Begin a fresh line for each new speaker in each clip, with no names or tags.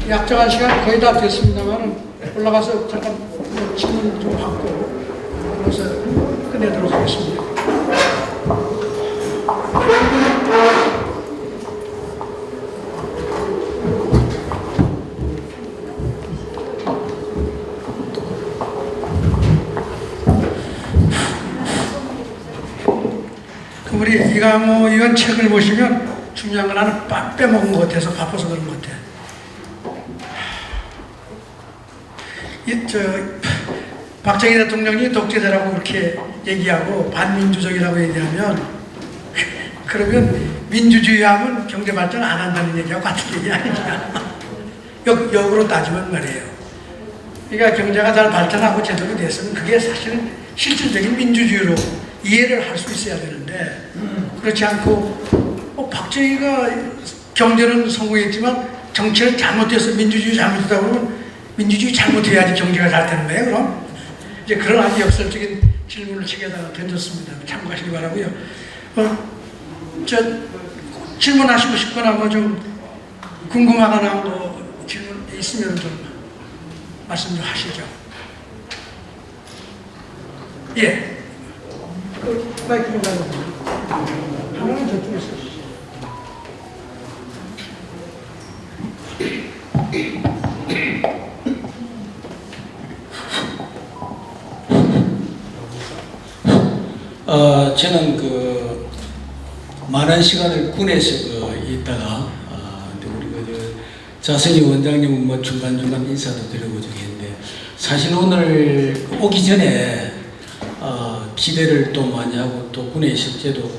약정한 시간 거의 다 됐습니다만 올라가서 잠깐 질문 좀 받고 그래서 끝내도록 하겠습니다. 우리 이강호 의원 책을 보시면 중요한 건 나는 밥 빼먹은 것 같아서 바빠서 그런 것 같아. 박정희 대통령이 독재자라고 그렇게 얘기하고 반민주적이라고 얘기하면 그러면 민주주의 하면 경제 발전 안 한다는 얘기하고 같은 얘기 아니냐. 역으로 따지면 말이에요. 그러니까 경제가 잘 발전하고 제대로 됐으면 그게 사실은 실질적인 민주주의로 이해를 할 수 있어야 되는데 그렇지 않고 박정희가 경제는 성공했지만 정치는 잘못해서 민주주의 잘못했다고 그러면 민주주의 잘못해야지 경제가 잘 되는 거예요. 그럼 이제 그런 아주 역설적인 질문을 책에다가 던졌습니다. 참고하시기 바라고요. 질문하시고 싶거나 뭐 좀 궁금하거나 뭐 질문 있으면 좀 말씀 좀 하시죠. 예. 마이크 좀 가져주세요. 하나는 저쪽에 있어요.
저는 많은 시간을 군에서 있다가 우리 자선희 원장님은 뭐 중간중간 인사도 드리고 저기 했는데 사실 오늘 오기 전에 기대를 또 많이 하고 또 군의 실제도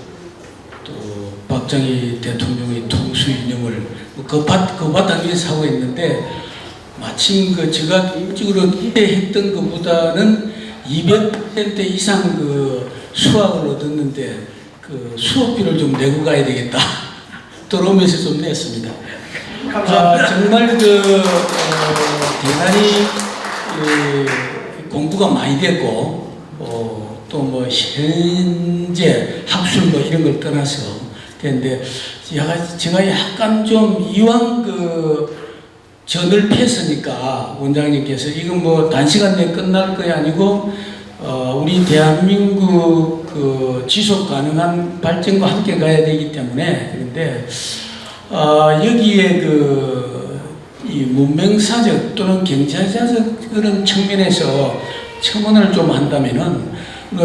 또 박정희 대통령의 통수 이념을 그 바탕 위에서 하고 있는데 마침 제가 일찍으로 기대했던 것보다는 200% 이상 수확을 얻었는데 수업비를 좀 내고 가야 되겠다. 들어오면서 좀 냈습니다.
감사합니다.
정말 대단히 공부가 많이 됐고 또 뭐 현재 학술 뭐 이런 걸 떠나서 됐는데 제가 약간 좀 이왕 전을 폈으니까 원장님께서 이건 뭐 단시간 내에 끝날 거 아니고 우리 대한민국 지속 가능한 발전과 함께 가야 되기 때문에 그런데 여기에 이 문명사적 또는 경제사적 그런 측면에서 첨언을 좀 한다면은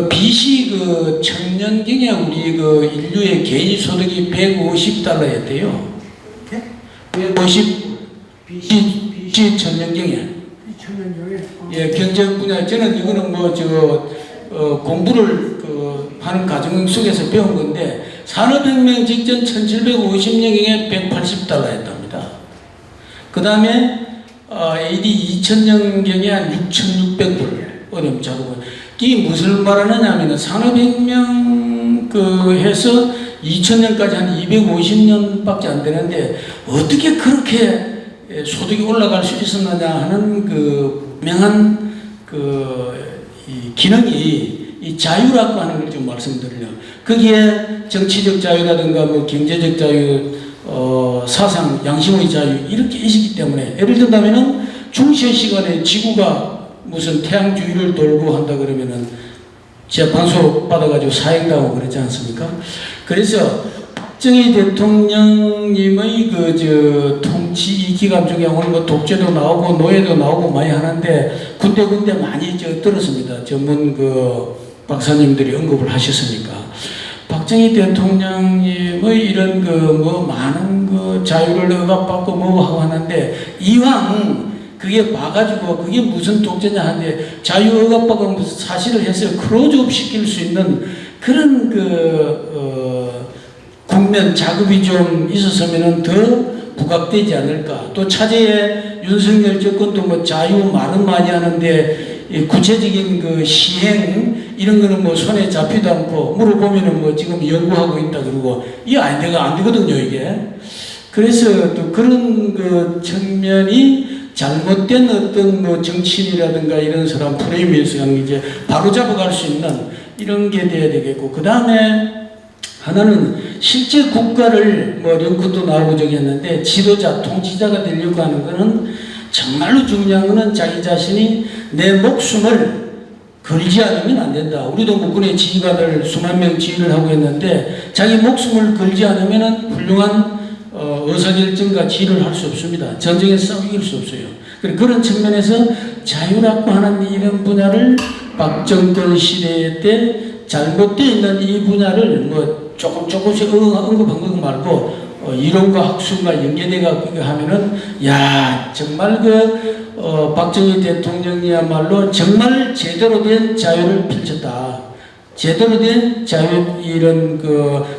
BC 청년경에 우리 인류의 개인 소득이 150달러였대요. 150 BC 청년경에. 예, 경제 분야 저는 이거는 공부를 하는 과정 속에서 배운 건데 산업혁명 직전 1750년경에 180달러였답니다. 그 다음에 AD 2000년경에 한 6600불 어림잡고 이게 무슨 말하느냐 하면 산업혁명 해서 2000년까지 한 250년밖에 안 되는데 어떻게 그렇게 소득이 올라갈 수 있었느냐 하는 명한 이 기능이 이 자유라고 하는 걸 좀 말씀드리려. 거기에 정치적 자유라든가 뭐 경제적 자유, 사상, 양심의 자유 이렇게 있기 때문에 예를 든다면은 중세 시간에 지구가 무슨 태양 주위를 돌고 한다 그러면은 재판소 받아가지고 사형당하고 그러지 않습니까? 그래서 박정희 대통령님의 통치 이 기간 중에 오늘 뭐 독재도 나오고 노예도 나오고 많이 하는데 군데 많이 들었습니다. 전문 박사님들이 언급을 하셨으니까. 박정희 대통령님의 이런 많은 자유를 억압받고 뭐 하고 하는데 이왕 그게 봐가지고 그게 무슨 독재냐 하는데 자유 억압받고 무슨 사실을 해서 클로즈업 시킬 수 있는 그런 국면 작업이 좀 있었으면 더 부각되지 않을까. 또 차제에 윤석열 정권도 뭐 자유 말은 많이 하는데 구체적인 시행 이런 거는 뭐 손에 잡히도 않고 물어보면은 뭐 지금 연구하고 있다 그러고 이게 안 되거든요 이게. 그래서 또 그런 측면이 잘못된 어떤 정치인이라든가 이런 사람 프레임에서 이제 바로 잡아갈 수 있는 이런 게 돼야 되겠고 그 다음에 하나는 실제 국가를 뭐 링컨도 나오고 저기 했는데 지도자, 통치자가 되려고 하는 거는 정말로 중요한 거는 자기 자신이 내 목숨을 걸지 않으면 안 된다. 우리도 국군의 지휘관들 수만 명 지휘를 하고 있는데 자기 목숨을 걸지 않으면 훌륭한 의사결정과 지휘를 할 수 없습니다. 전쟁에서 이길 수 없어요. 그런 측면에서 자유라고 하는 이런 분야를 박정권 시대 때 잘못되어 있는 이 분야를 뭐 조금씩 언급한 거 말고 이론과 학술과 연계돼가 하면은 야 정말 박정희 대통령이야말로 정말 제대로 된 자유를 펼쳤다. 제대로 된 자유 이런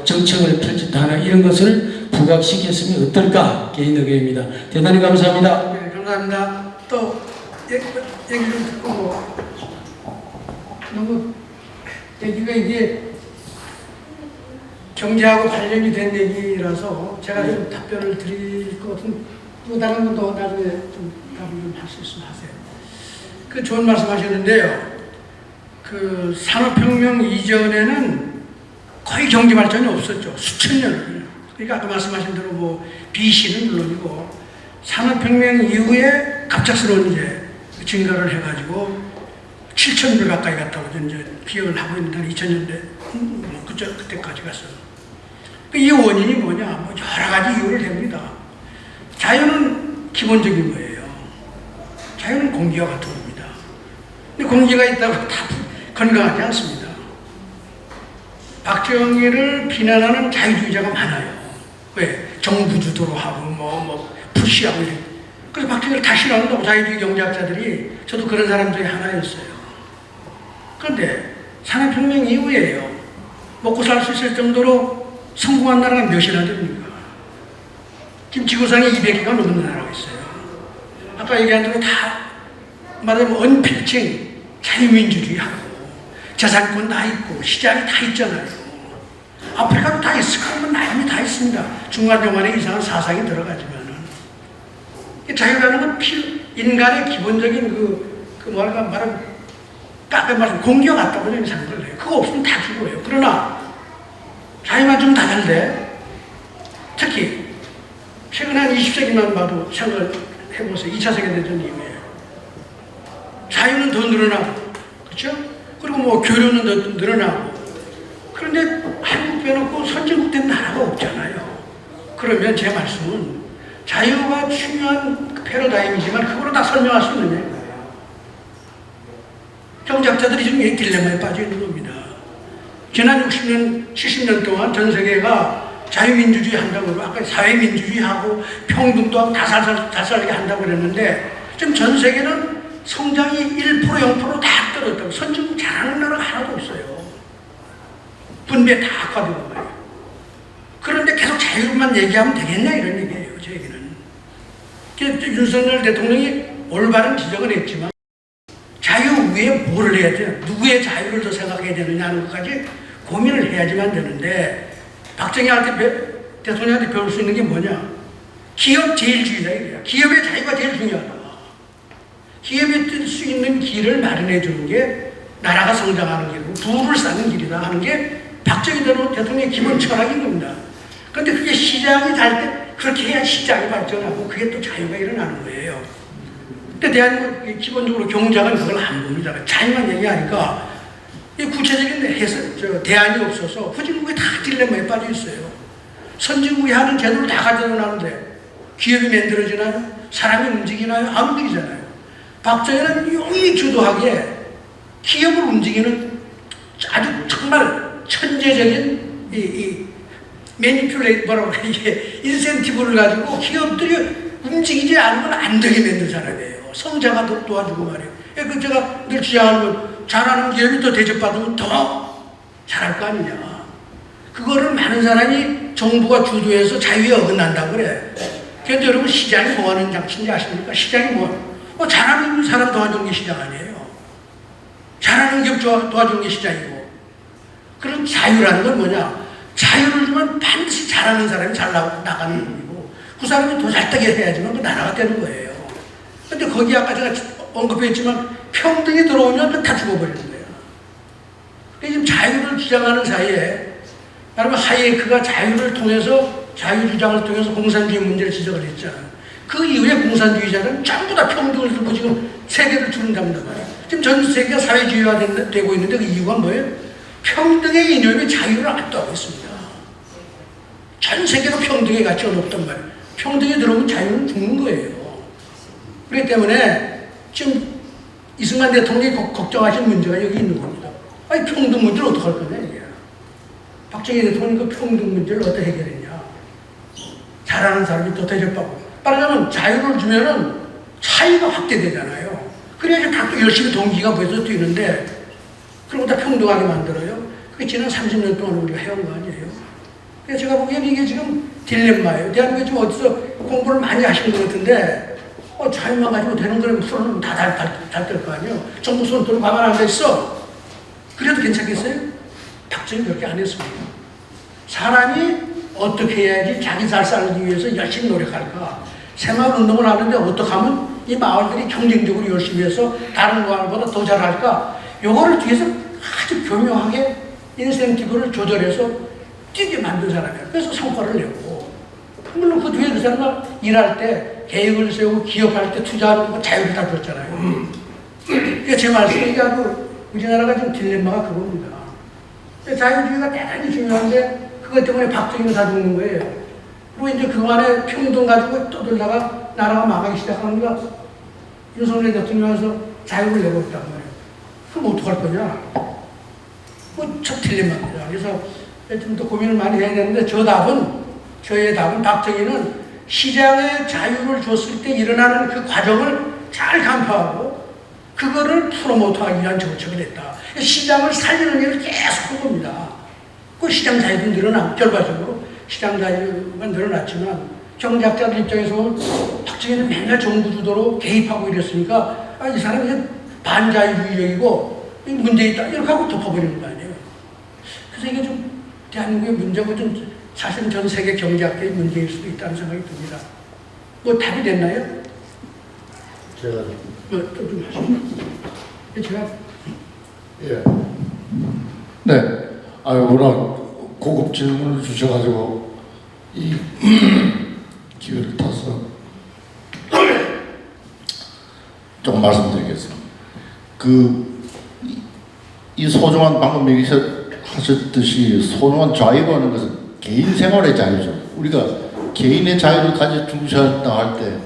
정책을 펼쳤다 하는 이런 것을 부각시켰으면 어떨까 개인 의견입니다. 대단히 감사합니다.
네, 감사합니다. 또 얘기 좀 듣고 너무 얘기가 이게 경제하고 관련이 된 얘기라서 제가 좀 답변을 드릴 것 같은 또 다른 분도 나중에 좀 답을 좀 할 수 있으면 하세요. 그 좋은 말씀 하셨는데요. 그 산업혁명 이전에는 거의 경제 발전이 없었죠. 수천 년을. 그러니까 아까 말씀하신 대로 뭐 BC는 물론이고 산업혁명 이후에 갑작스러운 이제 증가를 해가지고 7,000불 가까이 갔다고 이제 기억을 하고 있는데 2000년대 그때까지 갔어요. 이 원인이 뭐냐? 뭐 여러 가지 이유를 댑니다. 자유는 기본적인 거예요. 자유는 공기와 같은 겁니다. 근데 공기가 있다고 다 건강하지 않습니다. 박정희를 비난하는 자유주의자가 많아요. 왜? 정부 주도로 하고 푸시하고 이래. 그래서 박정희를 다 싫어한다고 자유주의 경제학자들이 저도 그런 사람 중에 하나였어요. 그런데 산업혁명 이후에요. 먹고 살 수 있을 정도로 성공한 나라가 몇이나 됩니까? 지금 지구상에 200개가 넘는 나라가 있어요. 아까 얘기한 대로 다 말하자면 언필칭 자유민주주의하고 재산권 다 있고 시장이 다 있잖아요. 아프리카도 다 있을 거면 나름이 다 있습니다. 중간중간에 이상한 사상이 들어가지만은 자유라는 건 인간의 기본적인 말하면 까까 말하면 공기와 같다고 저는 생각을 해요. 그거 없으면 다 죽어요. 그러나 자유만 좀 다 잘 돼. 특히 최근 한 20세기만 봐도 생각을 해보세요. 2차 세계대전 이후에 자유는 더 늘어나고 그렇죠? 그리고 뭐 교류는 더 늘어나고 그런데 한국 빼놓고 선진국 된 나라가 없잖아요. 그러면 제 말씀은 자유가 중요한 패러다임이지만 그거로 다 설명할 수 있느냐 이거예요. 경제학자들이 지금 이 딜레마에 빠져 있는 겁니다. 지난 60년, 70년 동안 전 세계가 자유민주주의 한다고 그러고 아까 사회민주주의하고 평등도 하고 다 살게 한다고 그랬는데 지금 전 세계는 성장이 1%, 0%다 떨어졌다고. 선진국 잘하는 나라가 하나도 없어요. 분배 다 악화되고 말이에요. 그런데 계속 자유만 얘기하면 되겠냐 이런 얘기예요. 제 얘기는. 윤석열 대통령이 올바른 지적을 했지만 자유 위에 뭘 해야 돼요? 누구의 자유를 더 생각해야 되느냐 하는 것까지 고민을 해야지만 되는데 박정희한테 대통령한테 배울 수 있는 게 뭐냐? 기업 제일주의다 이거야. 기업의 자유가 제일 중요하다. 기업에 뜰 수 있는 길을 마련해 주는 게 나라가 성장하는 길이고 부를 쌓는 길이다 하는 게 박정희 대통령의 기본 철학인 겁니다. 그런데 그게 시장이 잘 때 그렇게 해야 시장이 발전하고 그게 또 자유가 일어나는 거예요. 근데 대한민국 기본적으로 경제학은 그걸 안 봅니다. 자유만 얘기하니까 구체적인 대안이 없어서 후진국이 다 딜레마에 빠져 있어요. 선진국이 하는 제도를 다 가져다 놨는데 기업이 만들어지나요? 사람이 움직이나요? 안 움직이잖아요. 박정희는 용이 주도하게 기업을 움직이는 아주 정말 천재적인 매니플레이터라고 이게 인센티브를 가지고 기업들이 움직이지 않으면 안 되게 만든 사람이에요. 성장가 도와주고 말이에요. 그 제가 늘 주장하는 건 잘하는 기업이 더 대접받으면 더 잘할 거 아니냐. 그거를 많은 사람이 정부가 주도해서 자유에 어긋난다고 그래. 그런데 여러분 시장이 뭐 하는 장치인지 아십니까? 시장이 잘하는 사람 도와주는 게 시장 아니에요. 잘하는 기업 도와주는 게 시장이고. 그럼 자유라는 건 뭐냐? 자유를 주면 반드시 잘하는 사람이 잘 나가는 거고 그 사람이 더 잘되게 해야지만 그 나라가 되는 거예요. 근데 거기 아까 제가 언급했지만 평등이 들어오면 다 죽어버리는 거예요. 지금 자유를 주장하는 사이에 여러분 하이에크가 자유를 통해서 자유주장을 통해서 공산주의 문제를 지적을 했잖아요. 그 이후에 공산주의자는 전부 다 평등을 들고 지금 세계를 주른단 말이에요. 지금 전 세계가 사회주의화되고 있는데 그 이유가 뭐예요? 평등의 이념이 자유를 압도하고 있습니다. 전 세계로 평등의 가치가 높단 말이에요. 평등이 들어오면 자유는 죽는 거예요. 그렇기 때문에 지금 이승만 대통령이 걱정하신 문제가 여기 있는 겁니다. 아니 평등 문제를 어떻게 할 거냐 이게. 박정희 대통령이 그 평등 문제를 어떻게 해결했냐. 잘하는 사람이 또 대접받고. 말하자면 자유를 주면은 차이가 확대되잖아요. 그래야지 각도 열심히 동기가 보여서 뛰는데 그리고 다 평등하게 만들어요. 그게 지난 30년 동안 우리가 해온 거 아니에요. 그래서 제가 보기에는 이게 지금 딜레마예요. 대한민국이 지금 어디서 공부를 많이 하신 것 같은데 자유만 가지고 되는 거라면 손은 다 달 거 아니에요. 정부 손 들고 가만 안 됐어. 그래도 괜찮겠어요? 박정희 그렇게 안 했습니다. 사람이 어떻게 해야지 자기 잘 살기 위해서 열심히 노력할까? 새마을운동을 하는데 어떻게 하면 이 마을들이 경쟁적으로 열심히 해서 다른 마을보다 더 잘할까? 요거를 뒤에서 아주 교묘하게 인센티브를 조절해서 뛰게 만든 사람이에요. 그래서 성과를 내고 물론 그 뒤에 그 사람은 일할 때 계획을 세우고 기업할 때 투자하는 거 자유를 다 줬잖아요. 그러니까 제 말씀은 이게 아주 우리나라가 지금 딜레마가 그겁니다. 자유주의가 대단히 중요한데 그것 때문에 박정희는 다 죽는 거예요. 그리고 이제 그간에 평등 가지고 떠들다가 나라가 망하기 시작하니까 윤석열 대통령에서 자유를 내고 있단 말이에요. 그럼 어떡할 거냐? 첫 딜레마입니다. 그래서 좀 더 고민을 많이 해야 되는데 저의 답은 박정희는 시장에 자유를 줬을 때 일어나는 그 과정을 잘 간파하고 그거를 프로모트하기 위한 정책을 했다. 시장을 살리는 일을 계속 한 겁니다. 그 시장 자유도 결과적으로 시장 자유가 늘어났지만 경제학자들 입장에서 박정희는 맨날 정부 주도로 개입하고 이랬으니까 이 사람이 반자유주의적이고 문제 있다 이렇게 하고 덮어버리는 거 아니에요. 그래서 이게 좀 대한민국의 문제고 좀 사실은 전 세계 경제학계의 문제일 수도 있다는 생각이 듭니다. 뭐 답이 됐나요?
제가
또좀 하시죠. 제가
예. 네. 워낙 고급 질문을 주셔가지고 이 기회를 타서 좀 말씀드리겠습니다. 이 소중한 방금 얘기하셨듯이 소중한 자유라는 것은 개인 생활의 자유죠. 우리가 개인의 자유를 가져 중시한다 할 때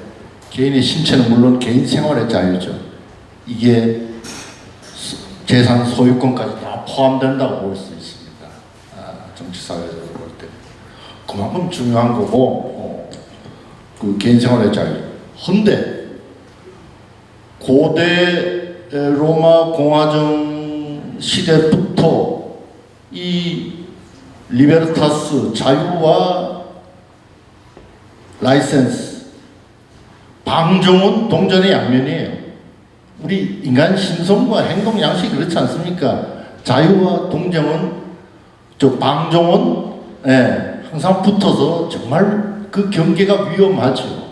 개인의 신체는 물론 개인 생활의 자유죠. 이게 재산 소유권까지 다 포함된다고 볼 수 있습니다. 정치사회적으로 볼 때. 그만큼 중요한 거고, 그 개인 생활의 자유. 헌데, 고대 로마 공화정 시대부터 이 리베르타스, 자유와 라이센스, 방종은 동전의 양면이에요. 우리 인간 신성과 행동 양식이 그렇지 않습니까? 자유와 방종은 항상 붙어서 정말 그 경계가 위험하죠.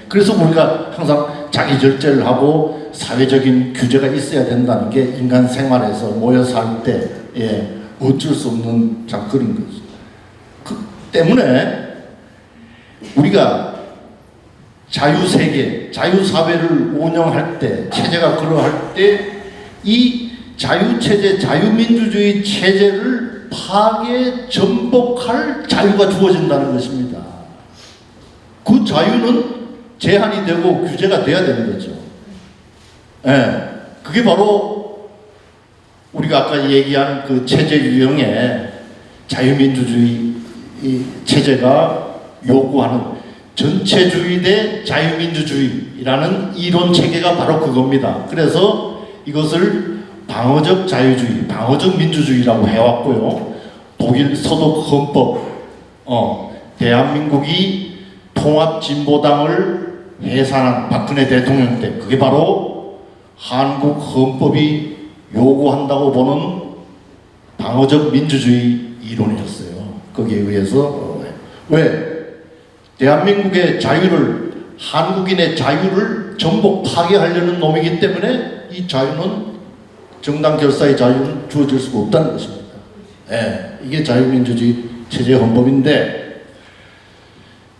그래서 우리가 항상 자기 절제를 하고 사회적인 규제가 있어야 된다는 게 인간 생활에서 모여 살 때 어쩔 수 없는 그런 거죠. 그 때문에 우리가 자유세계, 자유사회를 운영할 때, 체제가 그러할 때 이 자유체제, 자유민주주의 체제를 파괴, 전복할 자유가 주어진다는 것입니다. 그 자유는 제한이 되고 규제가 돼야 되는 거죠. 그게 바로 우리가 아까 얘기한 그 체제 유형의 자유민주주의 체제가 요구하는 전체주의 대 자유민주주의라는 이론 체계가 바로 그겁니다. 그래서 이것을 방어적 자유주의, 방어적 민주주의라고 해왔고요. 독일 서독 헌법, 대한민국이 통합진보당을 해산한 박근혜 대통령 때 그게 바로 한국 헌법이 요구한다고 보는 방어적 민주주의 이론이었어요. 거기에 의해서 왜? 대한민국의 자유를, 한국인의 자유를 전복 파괴하려는 놈이기 때문에 이 자유는 정당 결사의 자유는 주어질 수가 없다는 것입니다. 예, 이게 자유민주주의 체제 헌법인데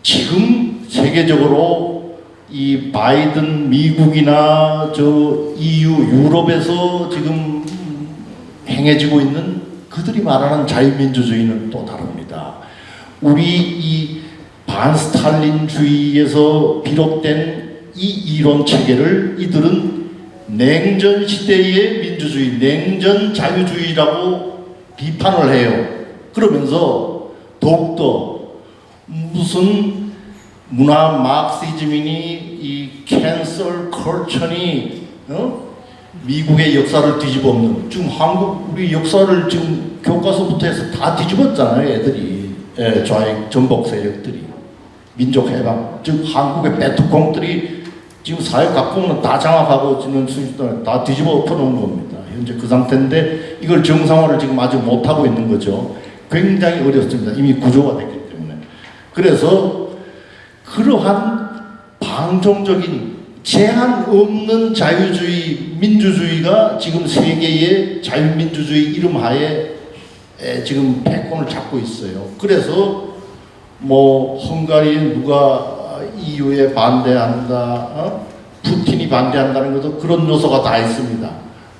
지금 세계적으로 이 바이든 미국이나 저 EU 유럽에서 지금 행해지고 있는 그들이 말하는 자유민주주의는 또 다릅니다. 우리 이 반스탈린주의에서 비롯된 이 이론 체계를 이들은 냉전 시대의 민주주의, 냉전 자유주의라고 비판을 해요. 그러면서 더욱더 무슨 문화 마르크시즘이니 이 캔슬 컬처니 미국의 역사를 뒤집어엎는, 지금 한국 우리 역사를 지금 교과서부터 해서 다 뒤집었잖아요, 애들이. 예, 좌익 전복 세력들이, 민족 해방, 즉 한국의 빼뚜콩들이 지금 사회 각국은 다 장악하고 지는 수준을 다 뒤집어 엎어놓은 겁니다. 현재 그 상태인데 이걸 정상화를 지금 아직 못하고 있는 거죠. 굉장히 어렵습니다. 이미 구조가 됐기 때문에. 그래서 그러한 방종적인 제한 없는 자유주의, 민주주의가 지금 세계의 자유민주주의 이름하에 지금 패권을 잡고 있어요. 그래서 뭐 헝가리에 누가 EU에 반대한다, 푸틴이 반대한다는 것도 그런 요소가 다 있습니다.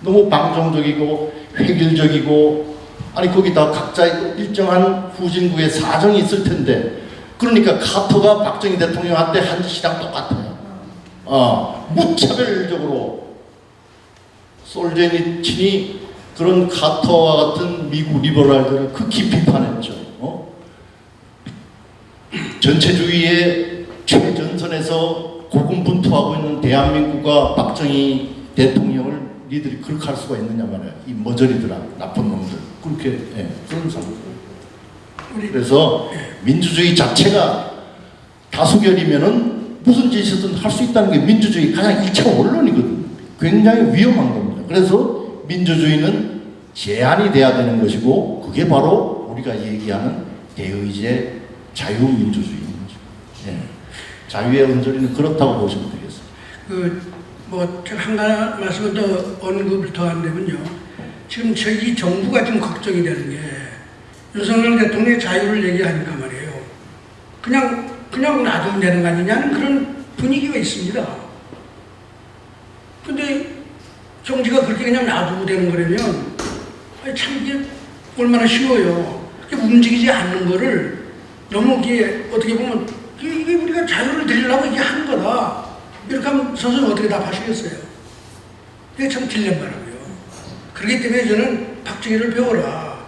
너무 방종적이고 획일적이고, 아니 거기다 각자 일정한 후진국의 사정이 있을 텐데, 그러니까 카터가 박정희 대통령한테 한 짓이랑 똑같아요. 무차별적으로 솔제니친이 그런 카터와 같은 미국 리버럴들을 극히 비판했죠. 전체주의의 최전선에서 고군분투하고 있는 대한민국과 박정희 대통령을 니들이 그렇게 할 수가 있느냐 말이야. 이 머저리들아, 나쁜 놈들. 그렇게, 그런 상황. 그래서 민주주의 자체가 다수결이면은 무슨 짓이든 할 수 있다는 게 민주주의 가장 1차 원론이거든요. 굉장히 위험한 겁니다. 그래서 민주주의는 제한이 돼야 되는 것이고, 그게 바로 우리가 얘기하는 대의제 자유민주주의입니다. 자유의 언저리는 그렇다고 보시면 되겠습니다.
제가 한 가지 말씀을 더 언급을 더 한다면요. 지금 저희 정부가 지금 걱정이 되는 게, 윤석열 대통령의 자유를 얘기하니까 말이에요. 그냥 놔두면 되는 거 아니냐는 그런 분위기가 있습니다. 근데 정치가 그렇게 그냥 놔두고 되는 거라면, 참 이게 얼마나 쉬워요. 움직이지 않는 거를 너무 이게 어떻게 보면 이게 우리가 자유를 드리려고 이게 한 거다. 이렇게 하면 선생님 어떻게 답하시겠어요? 이게 참 딜레마라고요. 그렇기 때문에 저는 박정희를 배워라.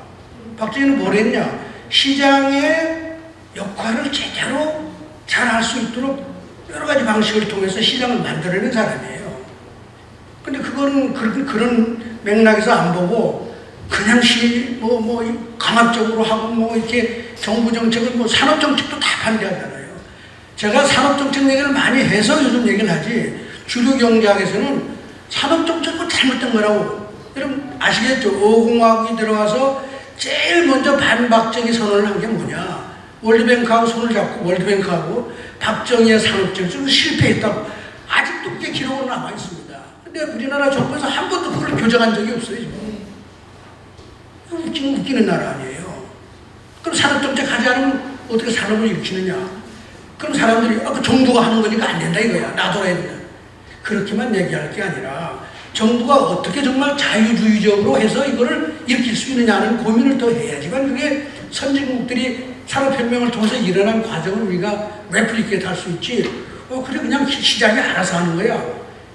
박정희는 뭘 했냐? 시장의 역할을 제대로 잘 할 수 있도록 여러 가지 방식을 통해서 시장을 만들어낸 사람이에요. 근데 그거는 그런 맥락에서 안 보고 그냥 강압적으로 하고 이렇게 정부 정책을 산업 정책도 다 반대하잖아요. 제가 산업 정책 얘기를 많이 해서 요즘 얘기를 하지, 주류 경제학에서는 산업 정책은 잘못된 거라고. 여러분 아시겠죠? 어공화국이 들어와서 제일 먼저 반박정희 선언을 한 게 뭐냐? 월드뱅크하고 손을 잡고, 월드뱅크하고 박정희의 산업정책은 실패했다고. 아직도 그게 기록으로 남아 있습니다. 근데 우리나라 정부에서 한 번도 그걸 교정한 적이 없어요. 지금 웃기는 나라 아니에요. 그럼 산업정책 하지 않으면 어떻게 산업을 일으키느냐? 그럼 사람들이 그 정부가 하는 거니까 안 된다 이거야. 놔둬야 된다. 그렇게만 얘기할 게 아니라 정부가 어떻게 정말 자유주의적으로 해서 이거를 일으킬 수 있느냐는 고민을 더 해야지만 그게 선진국들이 산업혁명을 통해서 일어난 과정을 우리가 레플리케이트 할 수 있지. 그래 그냥 시장이 알아서 하는 거야.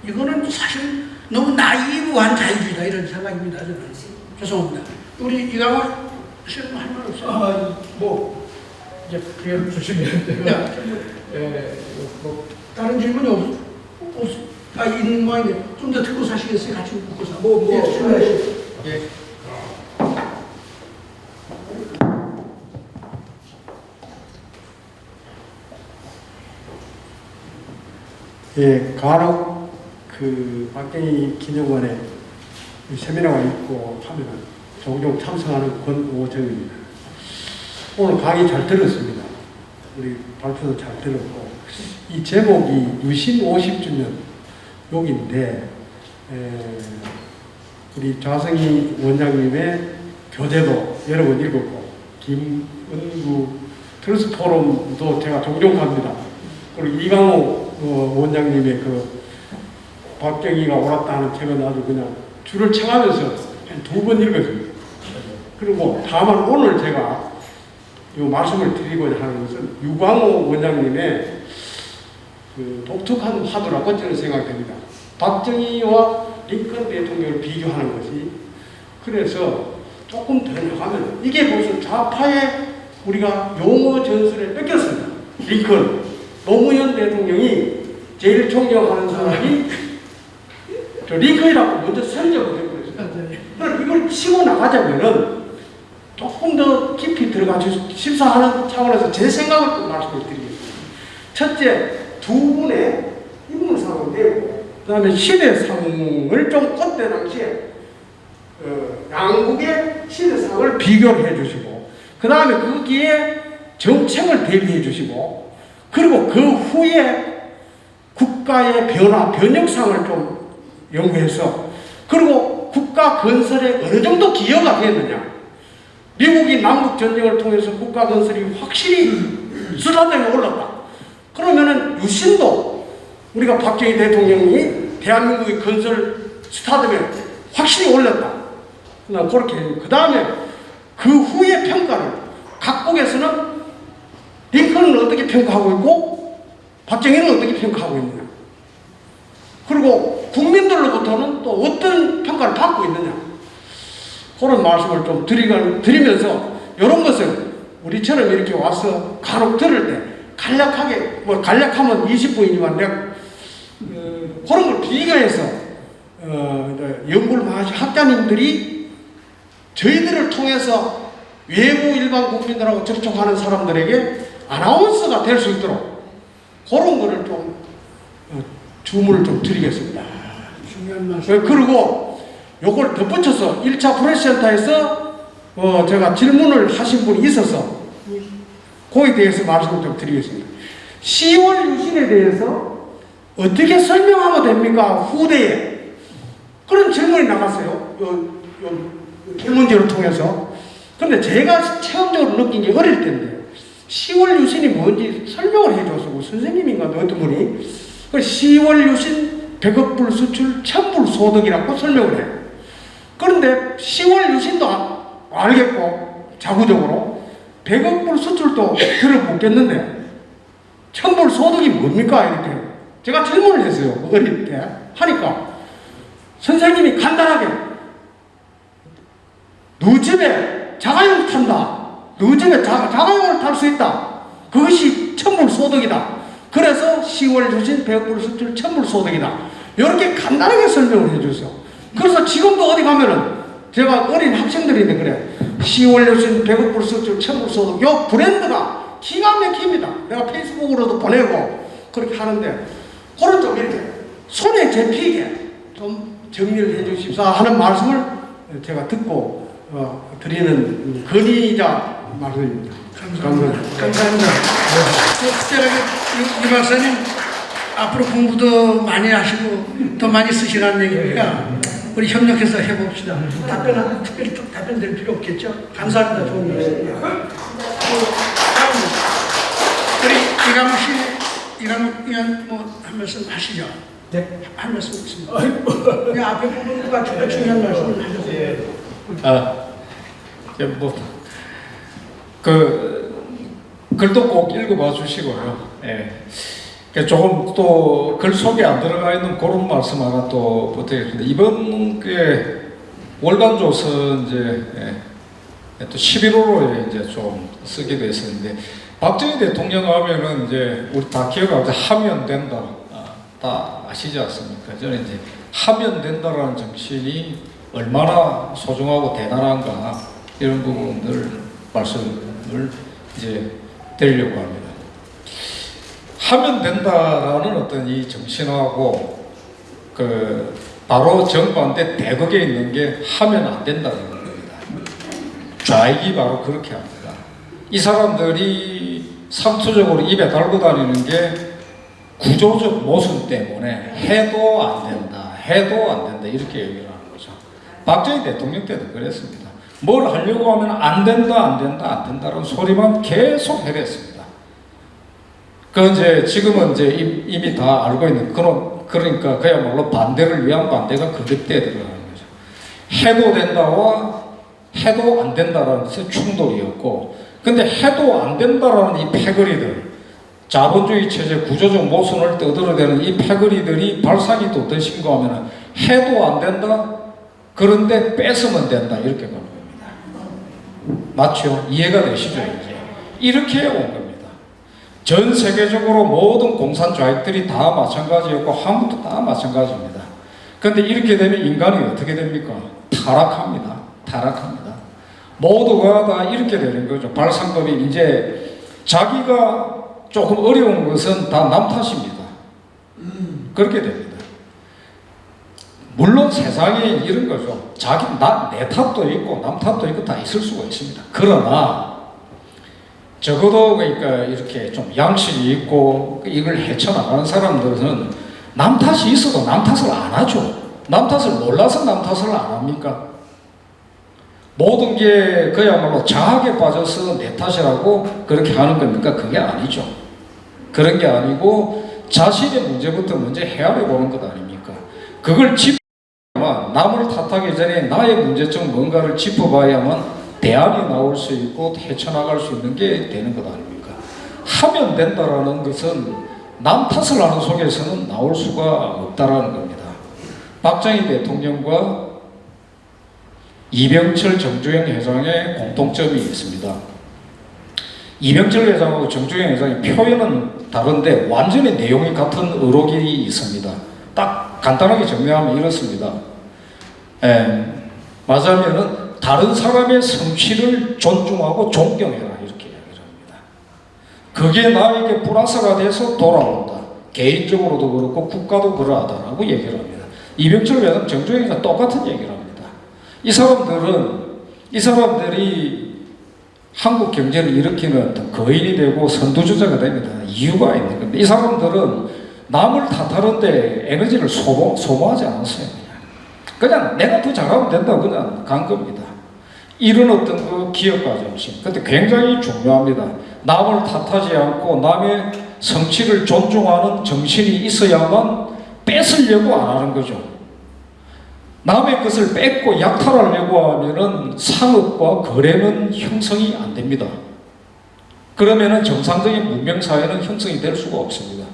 이거는 사실 너무 나이브한 자유주의다 이런 생각입니다. 저는. 죄송합니다. 우리 이강원 씨는 할 말 없어요?
이제 기회를 주시면 되면
다른 질문이 있는 모양이에요. 좀 더 듣고 사시겠어요? 같이 묻고서.
간혹 박정희 기념관에 세미나가 있고 하면 종종 참석하는 권오정입니다. 오늘 강의 잘 들었습니다. 우리 발표도 잘 들었고, 이 제목이 유신 50주년 욕인데, 우리 좌성희 원장님의 교재도 여러 번 읽었고 김은구 트러스 포럼도 제가 종종 갑니다. 그리고 이강호 원장님의 그 박정희가 옳았다는 책은 아주 그냥 줄을 쳐가면서 한 2번 읽었습니다. 그리고 다만 오늘 제가 이 말씀을 드리고자 하는 것은 유광호 원장님의 그 독특한 화두라고 저는 생각됩니다. 박정희와 링컨 대통령을 비교하는 것이, 그래서 조금 더 나가면 이게 무슨 좌파의 우리가 용어 전술에 뺏겼습니다. 링컨, 노무현 대통령이 제일 존경하는 사람이 저 링컨이라고 먼저 선정을 해버렸어요. 그럼 이걸 치고 나가자면은 조금 더 깊이 들어가서 심사하는 차원에서 제 생각을 좀 말씀을 드리겠습니다. 첫째, 두 분의 인물상을 내고, 그 다음에 시대상을 좀 그때 당시에 양국의 시대상을 비교를 해주시고, 그 다음에 거기에 정책을 대비해 주시고, 그리고 그 후에 국가의 변화, 변혁상을 좀 연구해서, 그리고 국가 건설에 어느 정도 기여가 됐느냐. 미국이 남북 전쟁을 통해서 국가 건설이 확실히 수단장에 올랐다. 그러면은 유신도 우리가 박정희 대통령이 대한민국의 건설 스타덤에 확실히 올렸다. 그렇게 그 다음에 그 후의 평가를 각국에서는 링컨은 어떻게 평가하고 있고 박정희는 어떻게 평가하고 있느냐. 그리고 국민들로부터는 또 어떤 평가를 받고 있느냐. 그런 말씀을 좀 드리면서 이런 것을 우리처럼 이렇게 와서 간혹 들을 때 간략하게, 뭐 간략하면 20분이지만 내가 그런 걸 비교해서 연구를 많이 하신 학자님들이 저희들을 통해서 외부 일반 국민들하고 접촉하는 사람들에게 아나운서가 될 수 있도록 그런 거를 좀 주문을 좀 드리겠습니다.
중요한 말씀.
그리고 요걸 덧붙여서 1차 프레스센터에서 제가 질문을 하신 분이 있어서 거기에 대해서 말씀을 좀 드리겠습니다. 10월 유신에 대해서 어떻게 설명하면 됩니까? 후대에. 그런 질문이 나갔어요. 질문지를 통해서. 근데 제가 체험적으로 느낀 게 어릴 때인데 10월 유신이 뭔지 설명을 해줬고, 선생님인가 어떤 분이 10월 유신 100억 불 수출 1000불 소득이라고 설명을 해요. 그런데 10월 유신도 알겠고 자구적으로 100억 불 수출도 들어보겠는데 1000불 소득이 뭡니까? 이렇게 제가 질문을 했어요. 어릴 때 하니까 선생님이 간단하게 너 집에 자가용 탄다. 너 집에 자가용을 탈 수 있다. 그것이 1000불 소득이다. 그래서 10월 유신 100억 불 수출 1000불 소득이다. 이렇게 간단하게 설명을 해줬어요. 그래서 지금도 어디 가면은 제가 어린 학생들인데 그래 10월 유신 100억 불 수출 1000불 소득 요 브랜드가 기가 막힙니다. 내가 페이스북으로도 보내고 그렇게 하는데 그런 좀 이렇게 손에 잡히게 좀 정리를 해주십사 하는 말씀을 제가 듣고 드리는 건의자 말씀입니다.
감사합니다. 감사합니다. 특별하게 이 박사님 앞으로 공부도 많이 하시고 더 많이 쓰시라는 얘기니까 우리 협력해서 해봅시다. 답변은 특별히 답변될 필요 없겠죠? 감사합니다. 좋은 말씀. 우리 이강우 씨, 이강우 뭐한 말씀 하시죠?
네.
한 말씀 있습니다. 그 앞에 부분과 중요한 말씀을 하셔서.
글도 꼭 읽어봐 주시고요. 예. 조금 또 글 속에 안 들어가 있는 그런 말씀 하나 또 부탁드립니다. 이번 월간조선 또 11호로 이제 좀 쓰게 됐었는데 박정희 대통령 하면은 이제 우리 다 기억하고 하면 된다. 다 아시지 않습니까? 저는 이제 하면 된다라는 정신이 얼마나 소중하고 대단한가 이런 부분들 말씀을 이제 드리려고 합니다. 하면 된다라는 어떤 이 정신하고 바로 정반대 대극에 있는 게 하면 안 된다는 겁니다. 좌익이 바로 그렇게 합니다. 이 사람들이 상투적으로 입에 달고 다니는 게 구조적 모순 때문에 해도 안 된다 이렇게 얘기를 하는 거죠. 박정희 대통령 때도 그랬습니다. 뭘 하려고 하면 안 된다라는 소리만 계속 해댔습니다. 그 이제 지금은 이제 이미 다 알고 있는 그러니까 그야말로 반대를 위한 반대가 거듭되어 들어가는 거죠. 해도 된다와 해도 안 된다라는 것의 충돌이었고, 근데 해도 안 된다라는 이 패거리들, 자본주의 체제 구조적 모순을 떠들어대는 이 패거리들이 발상이 또 어떠신가 하면은 해도 안 된다, 그런데 뺏으면 된다, 이렇게 가는 겁니다. 맞죠? 이해가 되시죠? 이제 이렇게 온 겁니다. 전 세계적으로 모든 공산 좌익들이 다 마찬가지였고 한국도 다 마찬가지입니다. 그런데 이렇게 되면 인간이 어떻게 됩니까? 타락합니다. 모두가 다 이렇게 되는 거죠. 발상법이 이제 자기가 조금 어려운 것은 다 남 탓입니다. 그렇게 됩니다. 물론 세상에 이런 거죠. 내 탓도 있고 남 탓도 있고 다 있을 수가 있습니다. 그러나 적어도 그러니까 이렇게 좀 양식이 있고 이걸 헤쳐나가는 사람들은 남 탓이 있어도 남 탓을 안 하죠. 남 탓을 몰라서 남 탓을 안 합니까? 모든 게 그야말로 자학에 빠져서 내 탓이라고 그렇게 하는 겁니까? 그게 아니죠. 그런 게 아니고 자신의 문제부터 먼저 헤아려 보는 것 아닙니까? 그걸 짚어야만, 남을 탓하기 전에 나의 문제점 뭔가를 짚어봐야만 대안이 나올 수 있고 헤쳐나갈 수 있는 게 되는 것 아닙니까? 하면 된다라는 것은 남 탓을 하는 속에서는 나올 수가 없다라는 겁니다. 박정희 대통령과 이병철 정주영 회장의 공통점이 있습니다. 이병철 회장하고 정주영 회장의 표현은 다른데 완전히 내용이 같은 의록이 있습니다. 딱 간단하게 정리하면 이렇습니다. 맞으면은 다른 사람의 성취를 존중하고 존경해라, 이렇게 이야기를 합니다. 그게 나에게 플러스가 돼서 돌아온다. 개인적으로도 그렇고 국가도 그러하다라고 얘기를 합니다. 이병철 회장, 정주영 회장 똑같은 얘기를 합니다. 이 사람들이 한국 경제를 일으키는 어떤 거인이 되고 선두주자가 됩니다. 이유가 있는 겁니다. 이 사람들은 남을 탓하는데 에너지를 소모하지 않았어요. 그냥 내가 더 잘하면 된다고 그냥 간 겁니다. 이런 어떤 그 기업가 정신, 근데 굉장히 중요합니다. 남을 탓하지 않고 남의 성취를 존중하는 정신이 있어야만 뺏으려고 안 하는 거죠. 남의 것을 뺏고 약탈하려고 하면은 상업과 거래는 형성이 안 됩니다. 그러면은 정상적인 문명사회는 형성이 될 수가 없습니다.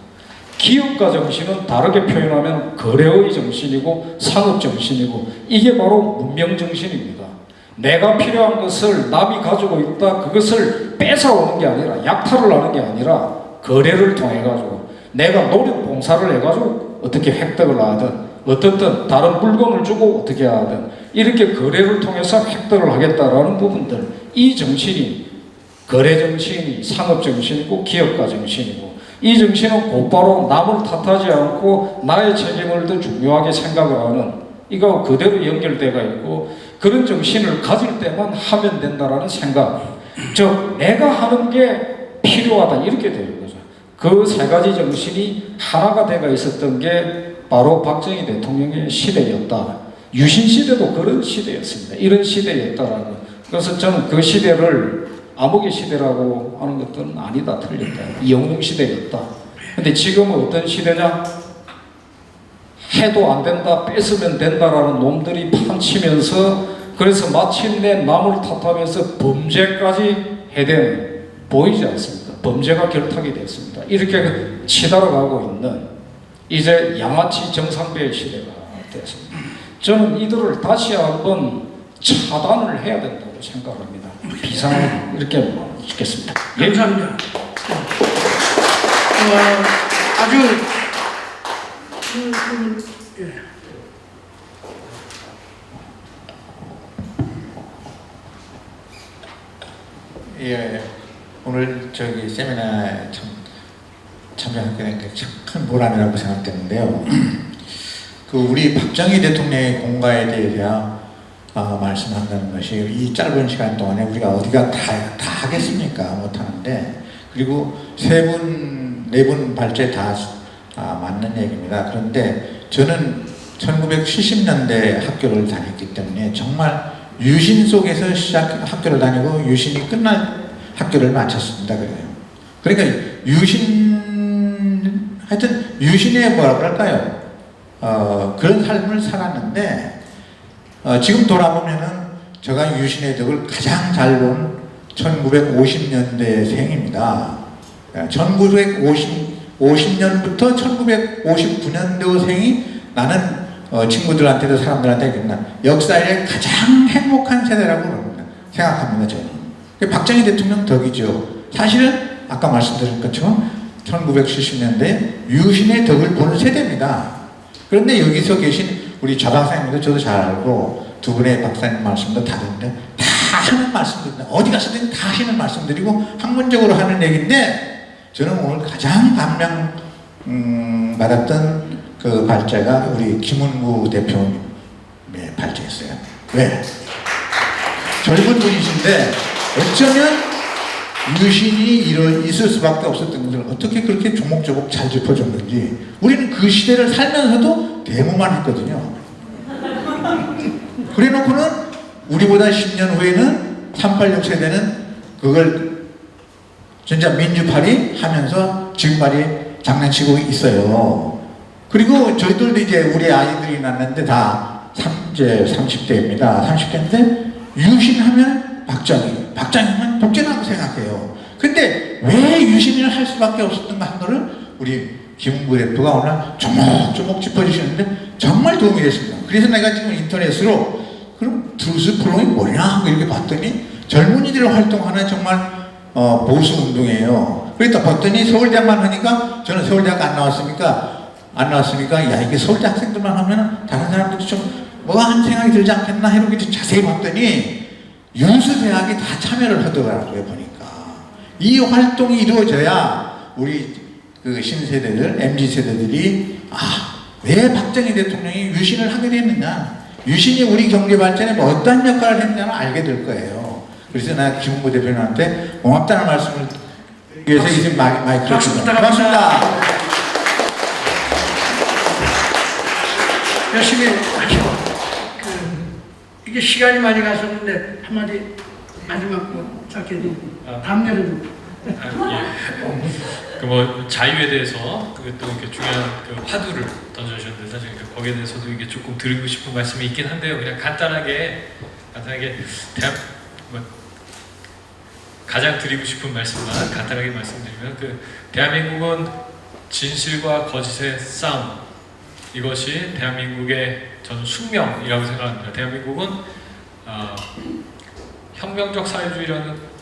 기업가 정신은 다르게 표현하면 거래의 정신이고 상업 정신이고, 이게 바로 문명 정신입니다. 내가 필요한 것을 남이 가지고 있다, 그것을 뺏어오는 게 아니라, 약탈을 하는 게 아니라 거래를 통해 가지고 내가 노력 봉사를 해가지고 어떻게 획득을 하든 어떻든 다른 물건을 주고 어떻게 하든 이렇게 거래를 통해서 획득을 하겠다라는 부분들, 이 정신이 거래 정신이 상업 정신이고 기업가 정신이고, 이 정신은 곧바로 남을 탓하지 않고 나의 책임을 더 중요하게 생각을 하는, 이거 그대로 연결되어 있고, 그런 정신을 가질 때만 하면 된다라는 생각, 즉 내가 하는 게 필요하다, 이렇게 되는 거죠. 그 세 가지 정신이 하나가 되어 있었던 게 바로 박정희 대통령의 시대였다. 유신 시대도 그런 시대였습니다. 이런 시대였다라는 것. 그래서 저는 그 시대를 암흑의 시대라고 하는 것들은 아니다, 틀렸다. 이영웅 시대였다. 근데 지금은 어떤 시대냐? 해도 안 된다, 뺏으면 된다라는 놈들이 판치면서, 그래서 마침내 남을 탓하면서 범죄까지 해대는, 보이지 않습니다. 범죄가 결탁이 됐습니다. 이렇게 치달아가고 있는 이제 양아치 정상배의 시대가 되었습니다. 저는 이들을 다시 한번 차단을 해야 된다고 생각합니다. 비상을 이렇게 짓겠습니다.
감사합니다. 아주
예, 오늘 저기 세미나에 참여하게 된 게 참 큰 보람이라고 생각되는데요. 그 우리 박정희 대통령의 공과에 대해서 말씀한다는 것이, 이 짧은 시간 동안에 우리가 어디가 다 하겠습니까? 못하는데, 그리고 세 분, 네 분 발제 다 맞는 얘기입니다. 그런데 저는 1970년대 학교를 다녔기 때문에 정말 유신 속에서 학교를 다니고 유신이 끝난 학교를 마쳤습니다. 그러니까 하여튼 유신의 뭐라 그럴까요? 그런 삶을 살았는데 지금 돌아보면은 제가 유신의 덕을 가장 잘 본 1950년대생입니다. 1950년부터 1959년도생이 나는 친구들한테도 사람들한테 역사의 가장 행복한 세대라고 생각합니다. 저는. 박정희 대통령 덕이죠. 사실은 아까 말씀드린 것처럼 1970년대 유신의 덕을 보는 세대입니다. 그런데 여기서 계신 우리 좌 박사님도 저도 잘 알고 두 분의 박사님 말씀도 다 듣는데 다 하는 말씀들입니다. 어디 가서든 다 하시는 말씀드리고 학문적으로 하는 얘기인데 저는 오늘 가장 감명 받았던 그 발제가 우리 김은구 대표님의 발제였어요. 왜? 젊은 분이신데 어쩌면 유신이 있을 수밖에 없었던 것을 어떻게 그렇게 조목조목 잘 짚어줬는지 우리는 그 시대를 살면서도 데모만 했거든요. 그래놓고는 우리보다 10년 후에는 386 세대는 그걸 진짜 민주파리 하면서 지금까지 장난치고 있어요. 그리고 저희들도 이제 우리 아이들이 낳는데 다 이제 30대입니다. 30대인데 유신하면 박정희는 독재라고 생각해요. 근데 왜 유신을 할 수밖에 없었던가 한 거를 우리 김은구 대표가 오늘 조목조목 짚어주시는데 정말 도움이 됐습니다. 그래서 내가 지금 인터넷으로 그럼 트루스 프롬이 뭐냐 하고 이렇게 봤더니 젊은이들 활동하는 정말 보수 운동이에요. 그러니까 봤더니 서울대학만 하니까 저는 서울대학 안 나왔으니까 야 이게 서울대 학생들만 하면 다른 사람들도 좀 뭐가 한 생각이 들지 않겠나 이렇게 자세히 봤더니 연수대학이 다 참여를 하더라고요. 보니까 이 활동이 이루어져야 우리 그 신세대들 MZ세대들이 왜 박정희 대통령이 유신을 하게 됐느냐, 유신이 우리 경제 발전에 뭐 어떤 역할을 했느냐를 알게 될 거예요. 그래서 나 김은구 대표님한테 고맙다는 말씀을 위해서 이제 마이크를 줍니다. 고맙습니다.
열심히 하시고 이게 시간이 많이 갔었는데 한마디 마지막으로 짧게 다음 여름
뭐 자유에 대해서 또 이렇게 중요한 그 화두를 던져주셨는데 사실 거기에 대해서도 이게 조금 드리고 싶은 말씀이 있긴 한데요. 그냥 간단하게 가장 드리고 싶은 말씀만 간단하게 말씀드리면 대한민국은 진실과 거짓의 싸움, 이것이 대한민국의 저는 숙명이라고 생각합니다. 대한민국은 혁명적 사회주의라는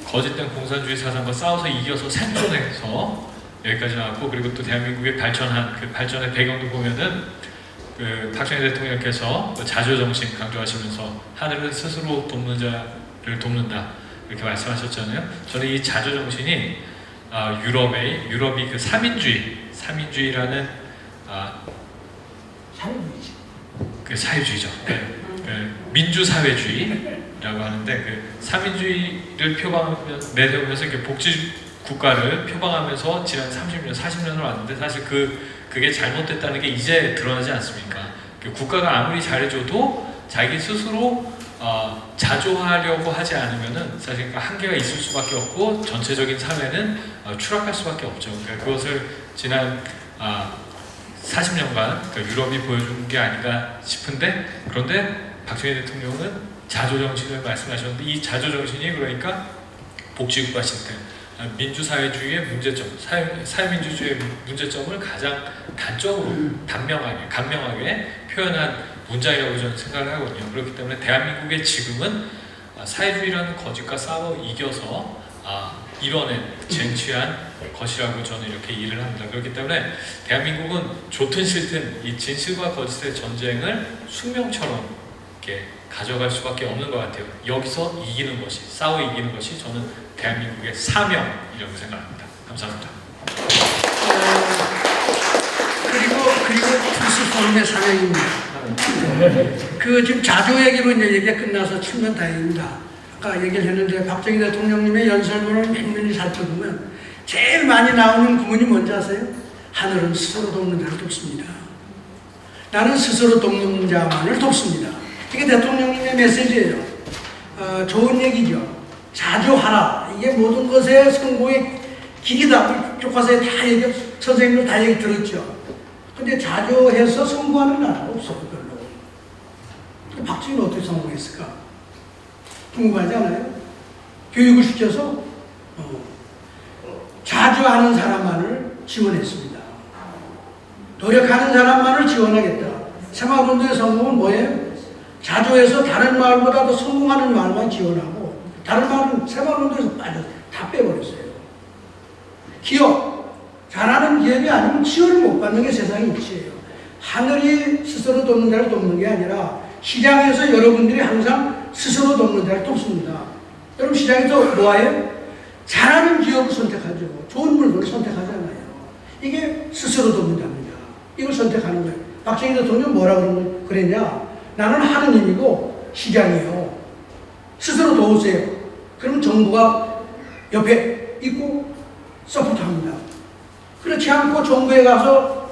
거짓된 공산주의 사상과 싸워서 이겨서 생존해서 여기까지 나왔고, 그리고 또 대한민국의 발전한 그 발전의 배경도 보면은 박정희 대통령께서 자조정신 강조하시면서 하늘은 스스로 돕는 자를 돕는다 이렇게 말씀하셨잖아요. 저는 이 자조정신이 유럽이 그 삼인주의라는 그 사회주의죠. 민주사회주의라고 하는데 그 삼인주의를 내세우면서 이렇게 복지 국가를 표방하면서 지난 30년, 40년을 왔는데 사실 그게 잘못됐다는 게 이제 드러나지 않습니까? 국가가 아무리 잘해줘도 자기 스스로 자조하려고 하지 않으면은 사실 한계가 있을 수밖에 없고 전체적인 사회는 추락할 수밖에 없죠. 그러니까 그것을 지난 40년간 유럽이 보여준 게 아닌가 싶은데, 그런데 박정희 대통령은 자조정신을 말씀하셨는데 이 자조정신이 그러니까 복지국가 시스템, 민주사회주의의 문제점, 사회민주주의의 문제점을 가장 단적으로 간명하게 표현한 문장이라고 저는 생각을 하거든요. 그렇기 때문에 대한민국의 지금은 사회주의라는 거짓과 싸워 이겨서 이뤄낸 쟁취한 것이라고 저는 이렇게 이해를 합니다. 그렇기 때문에 대한민국은 좋든 싫든 이 진실과 거짓의 전쟁을 숙명처럼 이렇게 가져갈 수밖에 없는 것 같아요. 여기서 싸워 이기는 것이 저는 대한민국의 사명이라고 생각합니다. 감사합니다.
그리고 트루스 포럼의 사명입니다. 지금 자조 얘기로 이제 얘기가 끝나서 치면 다행입니다. 아까 얘기를 했는데 박정희 대통령님의 연설문을 면면히 살펴보면 제일 많이 나오는 구문이 뭔지 아세요? 하늘은 스스로 돕는 자를 돕습니다. 나는 스스로 돕는 자만을 돕습니다. 이게 대통령님의 메시지예요. 좋은 얘기죠. 자주하라. 이게 모든 것의 성공의 길이다. 교과서에 다 얘기, 선생님들 다 얘기 들었죠. 근데 자주해서 성공하는 나라가 없어요, 별로. 박정희는 어떻게 성공했을까? 궁금하지 않아요? 교육을 시켜서 자주 하는 사람만을 지원했습니다. 노력하는 사람만을 지원하겠다. 새마을운동의 성공은 뭐예요? 자주해서 다른 마을보다 더 성공하는 마을만 지원하고 다른 마을은 새마을운동에서 다 빼버렸어요. 기업, 잘하는 기업이 아니면 지원을 못 받는 게 세상의 이치예요. 하늘이 스스로 돕는 데를 돕는 게 아니라 시장에서 여러분들이 항상 스스로 돕는 데를 돕습니다. 여러분 시장에서 뭐예요? 잘하는 기업을 선택하죠. 좋은 물건을 선택하잖아요. 이게 스스로 돕는답니다. 이걸 선택하는 거예요. 박정희 대통령 뭐라고 그랬냐? 나는 하느님이고 시장이에요. 스스로 도우세요. 그럼 정부가 옆에 있고 서포트합니다. 그렇지 않고 정부에 가서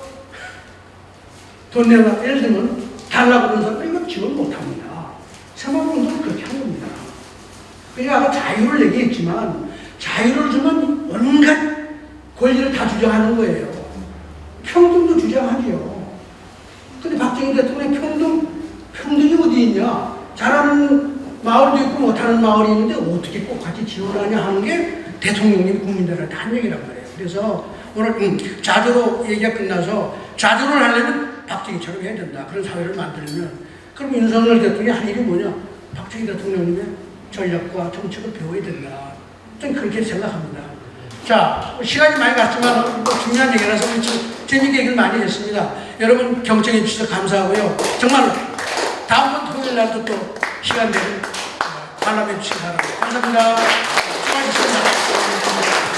돈 내라. 예를 들면 달라고 그러는 사람 이거 지원 못합니다. 새마을운동은 그렇게 한 겁니다. 그러니까 아까 자유를 얘기했지만 자유를 주면 온갖 권리를 다 주장하는 거예요. 평등도 주장하지요. 근데 박정희 대통령이 평등이 어디 있냐? 잘하는 마을도 있고 못하는 마을이 있는데 어떻게 꼭 같이 지원하냐 하는 게 대통령님 국민들한테 한 얘기란 말이에요. 그래서 오늘 자주로 얘기가 끝나서 자주를 하려면 박정희처럼 해야 된다. 그런 사회를 만들면 그럼 윤석열 대통령이 할 일이 뭐냐? 박정희 대통령님의 전략과 정책을 배워야 된다. 저는 그렇게 생각합니다. 자, 시간이 많이 갔지만 또 중요한 얘기라서 재미있게 얘기를 많이 했습니다. 여러분 경청해 주셔서 감사하고요. 정말로 다음번 토요일 날도 또 시간 되면 관람해 주시기 바랍니다. 감사합니다. 수고하셨습니다.